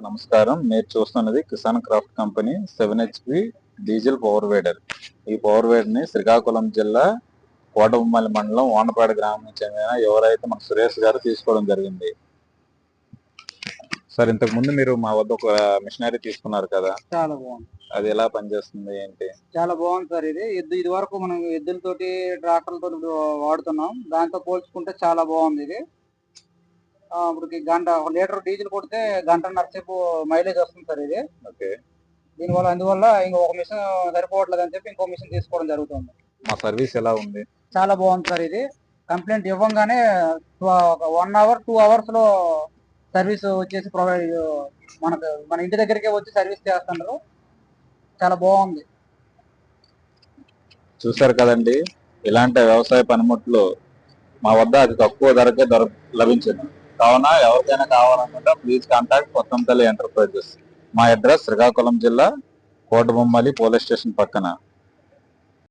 నమస్కారం. మీరు చూస్తున్నది Kisan craft company 7 HP diesel power వేడర్. ఈ పవర్ వేడర్ ని శ్రీకాకుళం జిల్లా కోటబొమ్మాలి మండలం వానపాడు గ్రామం నుంచి చెందిన ఎవరైతే మన సురేష్ గారు తీసుకోవడం జరిగింది. సార్, ఇంతకు ముందు మీరు మా వద్ద ఒక మిషనరీ తీసుకున్నారు కదా, చాలా బాగుంది. అది ఎలా పనిచేస్తుంది ఏంటి? చాలా బాగుంది సార్. ఇది వరకు మనం ఎద్దులతోటి ట్రాక్టర్లతో వాడుతున్నాం. దాంతో పోల్చుకుంటే చాలా బాగుంది ఇది. ఇప్పుడు గంట 1 లీటర్ డీజిల్ కొడితే గంటన్నర సేపు మైలేజ్ వస్తుంది సార్ ఇది. ఓకే. అందువల్ల ఇంకొక మిషన్ సరిపోవట్లేదు అని చెప్పి ఇంకో మిషన్ తీసుకోవడం జరుగుతుంది. మా సర్వీస్ ఎలా ఉంది? చాలా బాగుంది సార్. ఇది కంప్లైంట్ ఇవ్వగానే 1 అవర్ 2 అవర్స్ లో సర్వీస్ వచ్చేసి ప్రొవైడ్ మన ఇంటి దగ్గరికే వచ్చి సర్వీస్ చేస్తున్నారు. చాలా బాగుంది. చూసారు కదండి, ఇలాంటి వ్యవసాయ పనిముట్లు మా వద్ద అతి తక్కువ ధరకే లభించింది. కావున ఎవరికైనా కావాలనుకుంటే ప్లీజ్ కాంటాక్ట్ కొత్తంపల్లి ఎంటర్ప్రైజెస్. మా అడ్రస్ శ్రీకాకుళం జిల్లా కోటబొమ్మాలి పోలీస్ స్టేషన్ పక్కన.